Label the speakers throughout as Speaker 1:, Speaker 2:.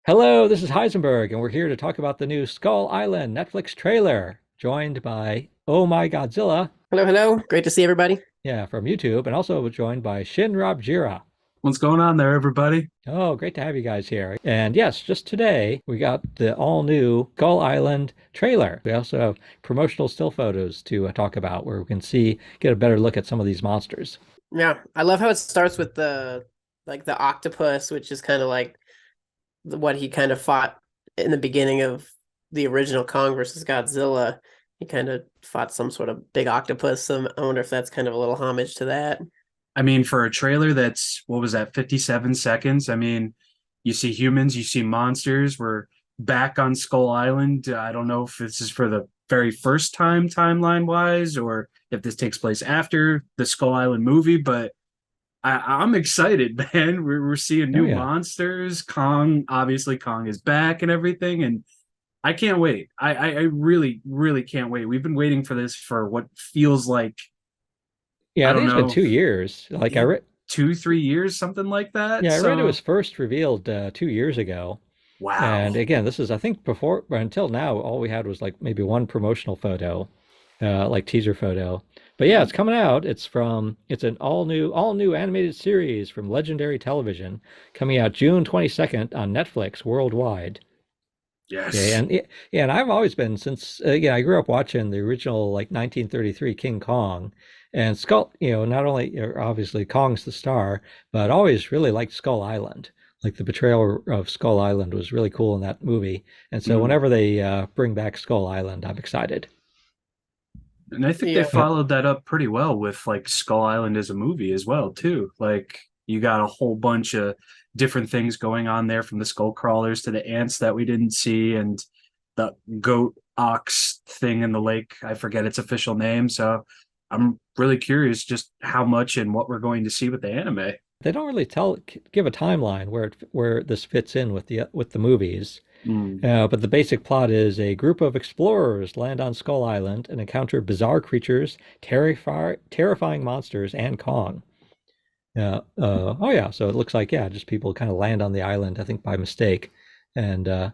Speaker 1: Hello, this is Heisenberg, and we're here to talk about the new Skull Island Netflix trailer, joined by Oh My Godzilla,
Speaker 2: Hello, hello. Great to see everybody.
Speaker 1: yeah, from YouTube, and also joined by Shinrab Jira.
Speaker 3: What's going on there, everybody?
Speaker 1: Oh, great to have you guys here. And yes, just today we got the all new Skull Island trailer. We also have promotional still photos to talk about where we can get a better look at some of these monsters.
Speaker 2: Yeah, I love how it starts with the octopus, which is kind of like what he kind of fought in the beginning of the original Kong versus Godzilla. He kind of fought some sort of big octopus. So I wonder if that's kind of a little homage to that.
Speaker 3: I mean, for a trailer that's, what was that, 57 seconds? I mean, you see humans, you see monsters. We're back on Skull Island. I don't know if this is for the very first time timeline wise or if this takes place after the Skull Island movie, but I'm excited, man. We're seeing
Speaker 1: Oh
Speaker 3: new
Speaker 1: yeah.
Speaker 3: monsters. Kong, obviously, Kong is back and everything. And I can't wait. I really, really can't wait. We've been waiting for this for what feels like,
Speaker 1: Yeah,
Speaker 3: I
Speaker 1: I think
Speaker 3: don't
Speaker 1: it's been
Speaker 3: know,
Speaker 1: 2 years. Like I
Speaker 3: yeah,
Speaker 1: read,
Speaker 3: 2, 3 years, something like that.
Speaker 1: yeah, I read it was
Speaker 3: So,
Speaker 1: first revealed 2 years ago. And
Speaker 3: wow.
Speaker 1: again, this is, I think, before, until now, all we had was like maybe one promotional photo, like teaser photo. But yeah, it's coming out. It's an all new animated series from Legendary Television, coming out June 22nd on Netflix worldwide. Okay,
Speaker 3: Yes.
Speaker 1: and yeah, and I've always been since yeah, I grew up watching the original like 1933 King Kong, and Skull. Not only obviously Kong's the star, but I always really liked Skull Island. Like the portrayal of Skull Island was really cool in that movie, and so
Speaker 3: Mm.
Speaker 1: whenever they bring back Skull Island, I'm excited.
Speaker 3: And I think they
Speaker 2: Yeah,
Speaker 3: followed that up pretty well with like Skull Island as a movie as well, too. Like you got a whole bunch of different things going on there from the skull crawlers to the ants that we didn't see and the goat ox thing in the lake. I forget its official name. So I'm really curious just how much and what we're going to see with the anime.
Speaker 1: They don't really give a timeline where this fits in with the movies.
Speaker 3: Mm.
Speaker 1: But the basic plot is a group of explorers land on Skull Island and encounter bizarre creatures, terrifying monsters, and Kong. Oh yeah, so it looks like yeah, just people kind of land on the island, I think by mistake, and oh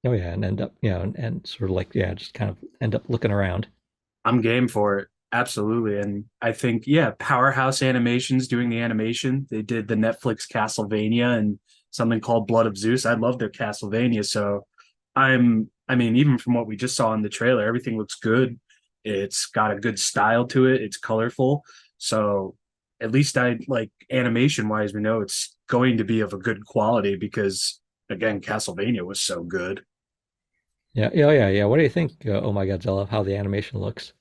Speaker 1: yeah, and end up and sort of like yeah, just kind of end up looking around.
Speaker 3: I'm game for it. Absolutely. And I think, yeah, Powerhouse Animation's doing the animation. They did the Netflix Castlevania and something called Blood of Zeus. I love their Castlevania. So I mean, even from what we just saw in the trailer, everything looks good. It's got a good style to it. It's colorful. So at least I like animation wise, we know it's going to be of a good quality because again, Castlevania was so good.
Speaker 1: Yeah, yeah, yeah, yeah. What do you think? Oh my Godzilla, how the animation looks?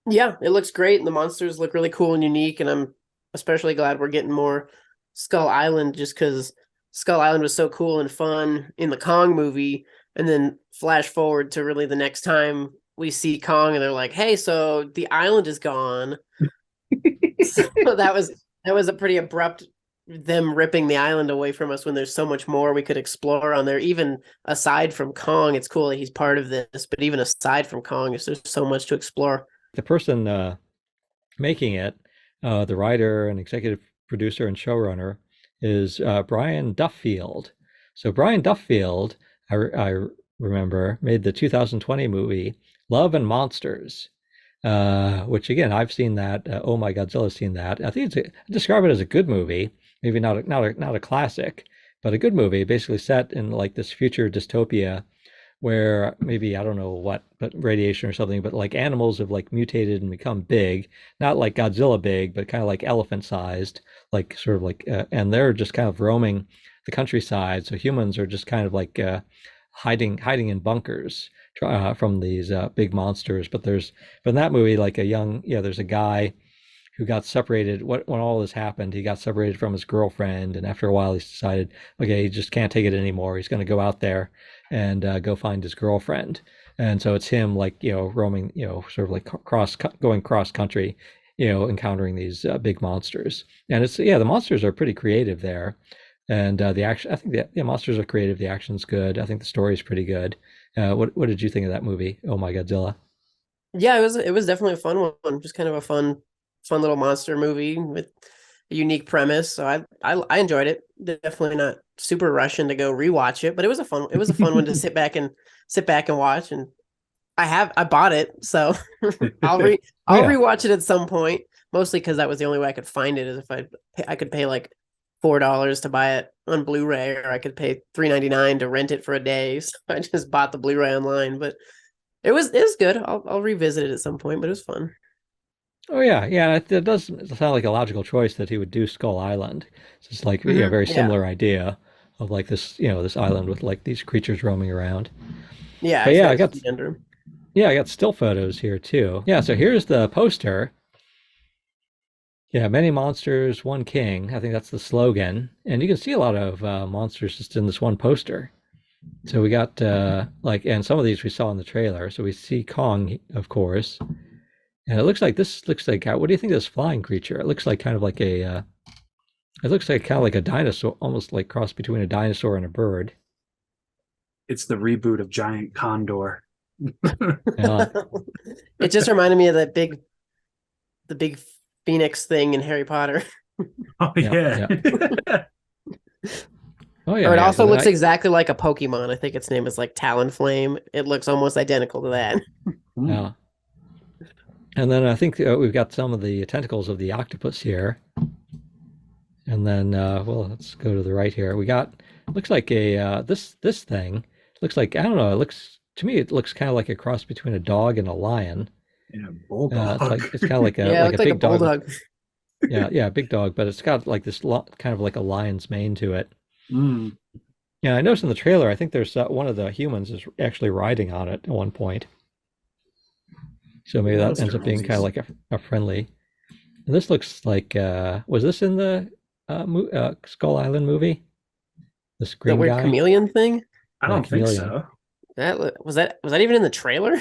Speaker 2: yeah, it looks great, and the monsters look really cool and unique. And I'm especially glad we're getting more Skull Island, just because Skull Island was so cool and fun in the Kong movie. And then flash forward to really the next time we see Kong, and they're like, "Hey, so the island is gone." So that was a pretty abrupt them ripping the island away from us when there's so much more we could explore on there. Even aside from Kong, it's cool that he's part of this, but even aside from Kong, there's so much to explore.
Speaker 1: The person making it, the writer and executive producer and showrunner, is Brian Duffield. So Brian Duffield, I remember, made the 2020 movie Love and Monsters, which again I've seen that. Oh my Godzilla's seen that. I describe it as a good movie, maybe not a classic, but a good movie, basically set in like this future dystopia where maybe I don't know what, but radiation or something, but like animals have like mutated and become big, not like Godzilla big, but kind of like elephant sized, like sort of like, and they're just kind of roaming the countryside. So humans are just kind of like hiding in bunkers from these big monsters. But there's from that movie like there's a guy who got separated when all this happened. He got separated from his girlfriend, and after a while, he's decided, okay, he just can't take it anymore. He's going to go out there and go find his girlfriend. And so it's him, like roaming, sort of like going cross country, encountering these big monsters. And it's yeah, the monsters are pretty creative there, and the action. I think the monsters are creative. The action's good. I think the story's pretty good. What did you think of that movie? Oh my Godzilla.
Speaker 2: Yeah, it was definitely a fun one. Just kind of a fun little monster movie with unique premise. So I enjoyed it. Definitely not super rushing to go rewatch it, but it was a fun one to sit back and watch. And I bought it, so
Speaker 1: Oh
Speaker 2: I'll
Speaker 1: yeah.
Speaker 2: rewatch it at some point. Mostly because that was the only way I could find it. Is if I could pay like $4 to buy it on Blu-ray, or I could pay $3.99 to rent it for a day. So I just bought the Blu-ray online, but it was good. I'll revisit it at some point, but it was fun.
Speaker 1: Oh yeah, yeah. It does sound like a logical choice that he would do Skull Island. It's just like very
Speaker 2: Yeah,
Speaker 1: similar idea of like this this island with like these creatures roaming around.
Speaker 2: yeah.
Speaker 1: But
Speaker 2: He's
Speaker 1: yeah,
Speaker 2: got a sea under him.
Speaker 1: I got still photos here too. Yeah, so here's the poster. Yeah, many monsters, one king. I think that's the slogan, and you can see a lot of monsters just in this one poster. So we got and some of these we saw in the trailer. So we see Kong, of course, and it looks like what do you think of this flying creature? It looks like kind of like a it looks like kind of like a dinosaur, almost like cross between a dinosaur and a bird.
Speaker 3: It's the reboot of Giant Condor.
Speaker 1: Uh,
Speaker 2: It just reminded me of the big phoenix thing in Harry Potter.
Speaker 3: Oh
Speaker 1: yeah,
Speaker 3: yeah.
Speaker 1: yeah. Oh
Speaker 2: Or
Speaker 1: yeah,
Speaker 2: it
Speaker 1: yeah.
Speaker 2: also
Speaker 1: So then
Speaker 2: looks exactly like a Pokemon. I think its name is like Talonflame. It looks almost identical to that.
Speaker 3: Hmm.
Speaker 1: uh, and then I think we've got some of the tentacles of the octopus here. And then, well, let's go to the right here. We got looks like a this thing looks like I don't know. It looks to me it looks kind of like a cross between a dog and a lion.
Speaker 3: Yeah,
Speaker 1: It's
Speaker 3: bulldog.
Speaker 1: like it's kind of
Speaker 2: Yeah, it
Speaker 1: like a
Speaker 2: looked like a
Speaker 1: big dog with
Speaker 2: bulldog.
Speaker 1: big dog, but it's got like this kind of like a lion's mane to it.
Speaker 3: Mm.
Speaker 1: Yeah, I noticed in the trailer. I think there's one of the humans is actually riding on it at one point. So maybe that ends up being kind of
Speaker 3: Monsters.
Speaker 1: like a friendly. And this looks like was this in the Skull Island movie? This
Speaker 2: That
Speaker 1: green
Speaker 2: weird
Speaker 1: guy,
Speaker 2: chameleon thing.
Speaker 3: I
Speaker 1: yeah,
Speaker 3: don't think
Speaker 1: chameleon.
Speaker 3: so.
Speaker 2: Was that even in the trailer?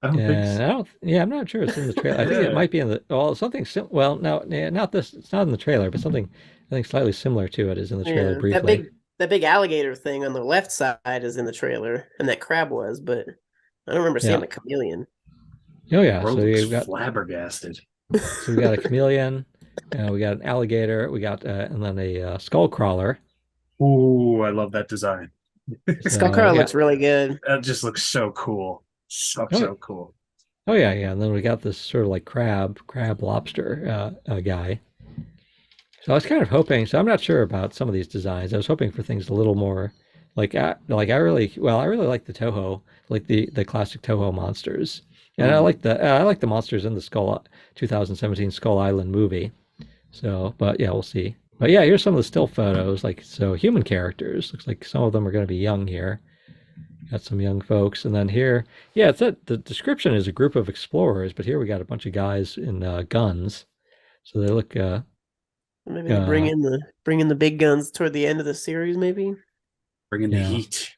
Speaker 3: I don't think
Speaker 1: And
Speaker 3: so.
Speaker 1: I don't, yeah, I'm not sure it's in the trailer. I think it
Speaker 3: Yeah.
Speaker 1: might be in the, well, something, well, no, yeah, not this, it's not in the trailer, but something I think slightly similar to it is in the trailer
Speaker 2: Yeah,
Speaker 1: briefly.
Speaker 2: that big alligator thing on the left side is in the trailer, and that crab was, but I don't remember seeing
Speaker 1: Yeah.
Speaker 2: the chameleon.
Speaker 1: Oh, yeah.
Speaker 3: Bro looks flabbergasted.
Speaker 1: So we got a chameleon, we got an alligator, we got, and then a skull crawler.
Speaker 3: Ooh, I love that design.
Speaker 1: So,
Speaker 2: Skullcrawler
Speaker 1: yeah.
Speaker 2: looks really good.
Speaker 3: That just looks so cool.
Speaker 1: Oh,
Speaker 3: So cool.
Speaker 1: oh, yeah, yeah. And then we got this sort of like crab lobster guy. So I was kind of hoping. So I'm not sure about some of these designs. I was hoping for things a little more like I really like the Toho, like the classic Toho monsters, and
Speaker 3: Mm.
Speaker 1: I like the monsters in the Skull 2017 Skull Island movie. So, but yeah, we'll see. But yeah, here's some of the still photos. Like so, human characters. Looks like some of them are going to be young here. Got some young folks, and then here, yeah, the description is a group of explorers, but here we got a bunch of guys in guns. So they look
Speaker 2: Maybe they
Speaker 1: uh,
Speaker 2: bring in the big guns toward the end of the series, maybe.
Speaker 3: Bring in the
Speaker 1: yeah.
Speaker 3: heat.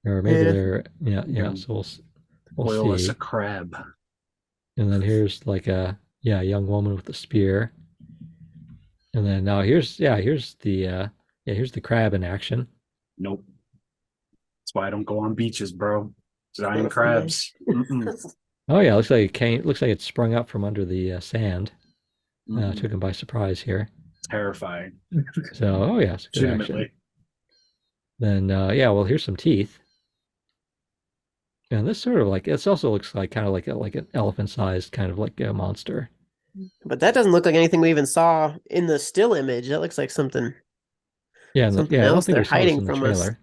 Speaker 1: Or maybe
Speaker 2: Yeah.
Speaker 1: they're yeah.
Speaker 3: And
Speaker 1: So we'll
Speaker 3: boil us a
Speaker 1: see.
Speaker 3: crab.
Speaker 1: And then here's like a young woman with a spear. And then now here's the crab in action.
Speaker 3: Nope. That's why I don't go on beaches, bro. Giant
Speaker 2: Nice.
Speaker 3: crabs. Mm-mm.
Speaker 1: Oh yeah, looks like it came. Looks like it sprung up from under the sand.
Speaker 3: Mm-mm.
Speaker 1: Took him by surprise here.
Speaker 3: Terrifying.
Speaker 1: So oh yeah, it's good action.
Speaker 3: Legitimately.
Speaker 1: Then yeah, well here's some teeth. And this sort of like it also looks like kind of like an elephant-sized kind of like a monster.
Speaker 2: But that doesn't look like anything we even saw in the still image. That looks like
Speaker 1: Yeah,
Speaker 2: something
Speaker 1: yeah, I don't
Speaker 2: else
Speaker 1: think
Speaker 2: they're
Speaker 1: we saw this
Speaker 2: hiding
Speaker 1: in the
Speaker 2: from us.
Speaker 1: trailer.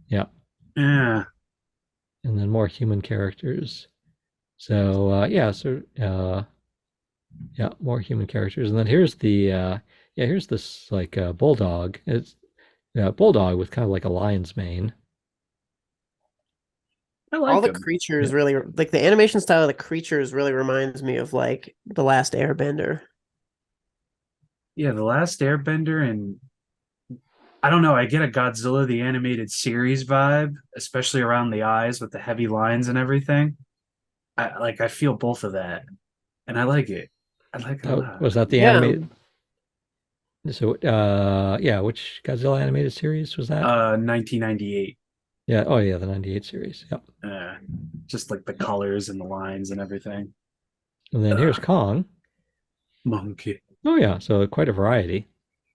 Speaker 1: Yeah,
Speaker 3: Yeah.
Speaker 1: and then more human characters. So yeah, more human characters, and then here's the here's this like bulldog. It's bulldog with kind of like a lion's mane.
Speaker 3: I
Speaker 2: All
Speaker 3: like
Speaker 2: the
Speaker 3: them.
Speaker 1: Yeah,
Speaker 2: creatures really like the animation style of the creatures really reminds me of like The Last Airbender.
Speaker 3: Yeah, The Last Airbender, and I don't know, I get a Godzilla the animated series vibe, especially around the eyes with the heavy lines and everything. I feel both of that. And I like it. I like it a
Speaker 1: oh,
Speaker 3: lot.
Speaker 1: was that the
Speaker 2: Yeah,
Speaker 1: animated? So yeah, which Godzilla animated series was that?
Speaker 3: 1998.
Speaker 1: Yeah, oh yeah, the '98 series. Yep.
Speaker 3: Uh, just like the colors and the lines and everything.
Speaker 1: And then here's Kong.
Speaker 3: Monkey.
Speaker 1: Oh yeah, so quite a variety.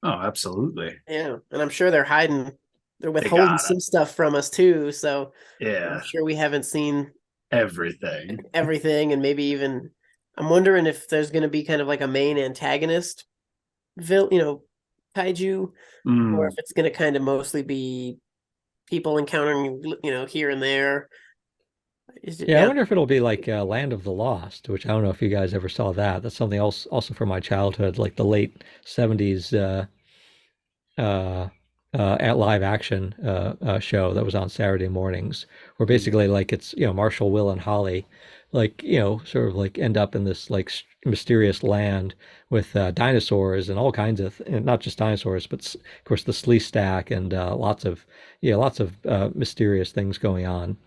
Speaker 3: Oh, absolutely.
Speaker 2: Yeah, and I'm sure they're
Speaker 3: They
Speaker 2: withholding
Speaker 3: got it.
Speaker 2: some stuff from us too. So I'm
Speaker 3: Yeah.
Speaker 2: sure we haven't seen
Speaker 3: Everything.
Speaker 2: everything, and maybe even I'm wondering if there's going to be kind of like a main antagonist, kaiju, or if
Speaker 3: Mm.
Speaker 2: it's going to kind of mostly be people encountering, here and there.
Speaker 1: Yeah, I
Speaker 2: Yeah.
Speaker 1: wonder if it'll be like Land of the Lost, which I don't know if you guys ever saw that. That's something else also from my childhood, like the late 70s uh, at live action show that was on Saturday mornings, where
Speaker 3: Mm.
Speaker 1: basically like it's Marshall, Will, and Holly, like sort of like end up in this like mysterious land with dinosaurs and all kinds of and not just dinosaurs, but of course the slee stack and lots of mysterious things going on.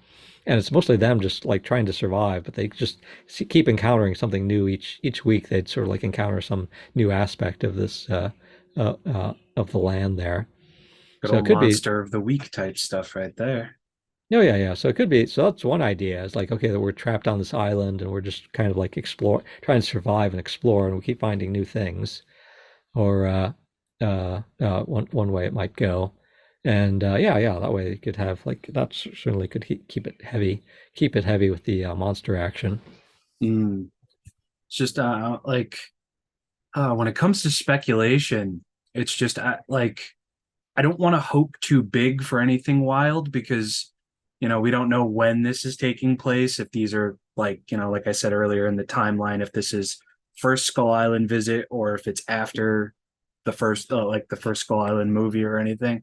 Speaker 1: And it's mostly them just like trying to survive, but they just keep encountering something new each week. They'd sort of like encounter some new aspect of this of the land there.
Speaker 3: Good
Speaker 1: So it
Speaker 3: old
Speaker 1: could be,
Speaker 3: monster of the week type stuff right there.
Speaker 1: oh yeah, yeah. So it could be. So that's one idea. It's like okay, that we're trapped on this island and we're just kind of like trying to survive and explore, and we keep finding new things. Or one way it might go, and yeah, yeah. That way you could have like that certainly could keep it heavy with the monster action.
Speaker 3: Mm. It's just like when it comes to speculation, it's just like I don't want to hope too big for anything wild because we don't know when this is taking place. If these are like like I said earlier in the timeline, if this is first Skull Island visit or if it's after the first Skull Island movie or anything.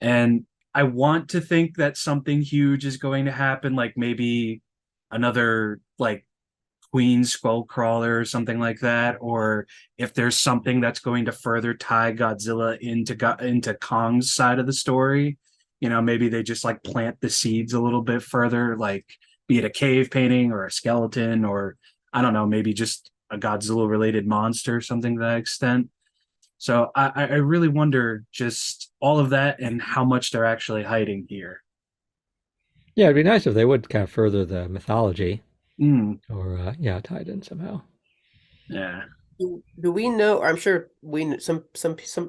Speaker 3: And I want to think that something huge is going to happen, like maybe another like Queen Skullcrawler or something like that, or if there's something that's going to further tie Godzilla into Kong's side of the story. Maybe they just like plant the seeds a little bit further, like be it a cave painting or a skeleton, or I don't know, maybe just a Godzilla related monster, something to that extent. So I really wonder just all of that and how much they're actually hiding here.
Speaker 1: Yeah, it'd be nice if they would kind of further the mythology
Speaker 3: Mm,
Speaker 1: or yeah, tie it in somehow.
Speaker 3: yeah.
Speaker 2: Do we know? Or I'm sure some.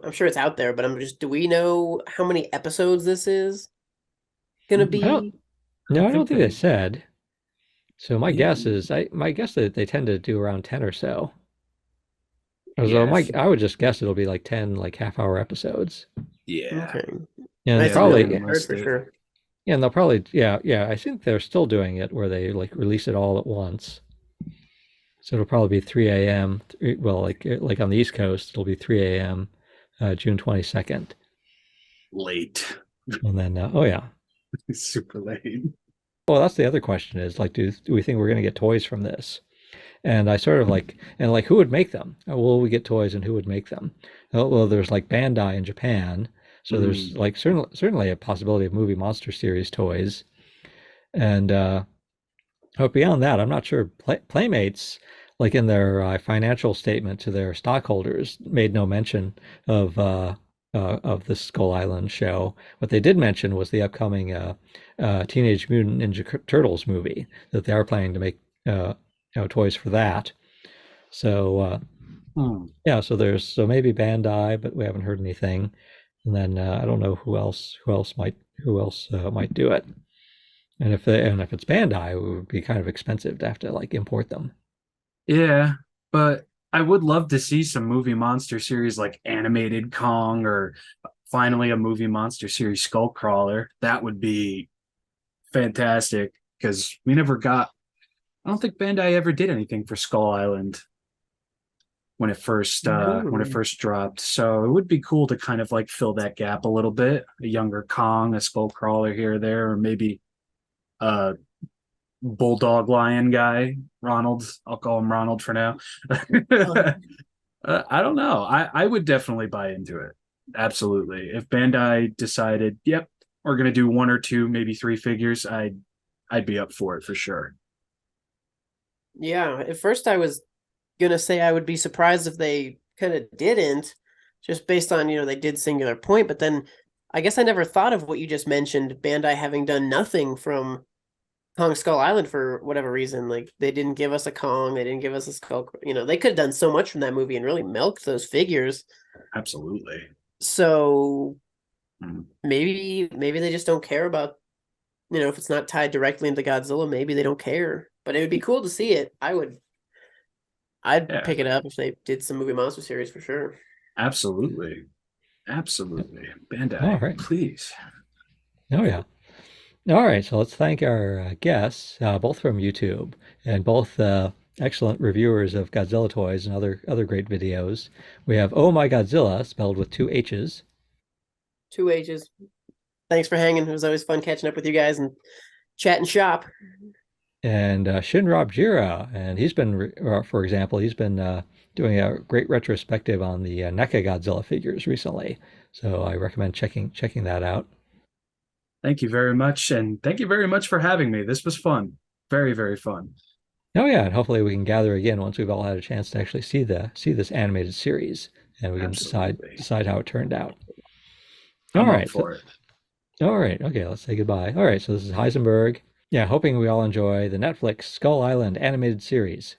Speaker 2: I'm sure it's out there, but do we know how many episodes this is gonna
Speaker 3: Mm,
Speaker 1: I don't
Speaker 2: be?
Speaker 3: I
Speaker 1: no,
Speaker 3: don't
Speaker 1: I don't
Speaker 3: think
Speaker 1: think they
Speaker 3: they.
Speaker 1: said. So
Speaker 3: Yeah.
Speaker 1: my guess that they tend to do around 10 or so. So
Speaker 3: Yeah.
Speaker 1: I would just guess it'll be like 10 like half-hour episodes.
Speaker 3: Yeah.
Speaker 2: Okay,
Speaker 1: And they'll
Speaker 2: that's
Speaker 3: Yeah, they
Speaker 2: really
Speaker 3: haven't
Speaker 1: probably
Speaker 2: what I heard for
Speaker 3: listed.
Speaker 2: sure.
Speaker 1: yeah, and they'll probably yeah, I think they're still doing it where they like release it all at once. So it'll probably be 3 a.m. Well, like on the East Coast, it'll be 3 a.m. June 22nd.
Speaker 3: Late.
Speaker 1: And then oh yeah.
Speaker 3: Super late.
Speaker 1: Well, that's the other question is like do we think we're going to get toys from this? And I sort of like and like who would make them? Will we get toys and who would make them? Well, there's like Bandai in Japan, so there's
Speaker 3: Mm.
Speaker 1: like certainly a possibility of movie monster series toys. And but beyond that, I'm not sure. Playmates, like in their financial statement to their stockholders, made no mention of the Skull Island show. What they did mention was the upcoming Teenage Mutant Ninja Turtles movie that they are planning to make toys for that. So
Speaker 3: Mm.
Speaker 1: yeah, so maybe Bandai, but we haven't heard anything. And then I don't know who else might do it. And if it's Bandai, it would be kind of expensive to have to like import them.
Speaker 3: Yeah, but I would love to see some movie monster series like animated Kong or finally a movie monster series Skullcrawler. That would be fantastic because we never got. I don't think Bandai ever did anything for Skull Island when it
Speaker 2: No.
Speaker 3: first dropped. So it would be cool to kind of like fill that gap a little bit. A younger Kong, a Skullcrawler here or there, or maybe a bulldog lion guy, Ronald. I'll call him Ronald for now. I don't know. I would definitely buy into it. Absolutely. If Bandai decided, yep, we're gonna do one or two, maybe three figures, I'd be up for it for sure.
Speaker 2: Yeah, at first I was gonna say I would be surprised if they kind of didn't, just based on, they did Singular Point, but then I guess I never thought of what you just mentioned, Bandai having done nothing from Kong Skull Island for whatever reason. Like they didn't give us a Kong, they didn't give us a Skull. You know, they could have done so much from that movie and really milked those figures.
Speaker 3: Absolutely.
Speaker 2: So
Speaker 3: Mm.
Speaker 2: maybe they just don't care about, you know, if it's not tied directly into Godzilla, maybe they don't care. But it would be cool to see it. I'd
Speaker 3: Yeah,
Speaker 2: pick it up if they did some movie monster series for sure.
Speaker 3: absolutely. Absolutely.
Speaker 1: All
Speaker 3: Bandai,
Speaker 1: right.
Speaker 3: please.
Speaker 1: Oh yeah. All right. So let's thank our guests, both from YouTube and both excellent reviewers of Godzilla toys and other great videos. We have Oh My Godzilla, spelled with two H's,
Speaker 2: Two ages. Thanks for hanging. It was always fun catching up with you guys and chatting shop.
Speaker 1: and Shinrob Jira, and he's been, for example, he's been doing a great retrospective on the NECA Godzilla figures recently. So I recommend checking that out.
Speaker 3: Thank you very much. And thank you very much for having me. This was fun. Very, very fun.
Speaker 1: Oh yeah, and hopefully we can gather again once we've all had a chance to actually see this animated series, and we can
Speaker 3: Absolutely.
Speaker 1: decide how it turned out. All
Speaker 3: I'm up
Speaker 1: right, so,
Speaker 3: for it.
Speaker 1: all right, okay, let's say goodbye. All right, so this is Heisenberg. Yeah, hoping we all enjoy the Netflix Skull Island animated series.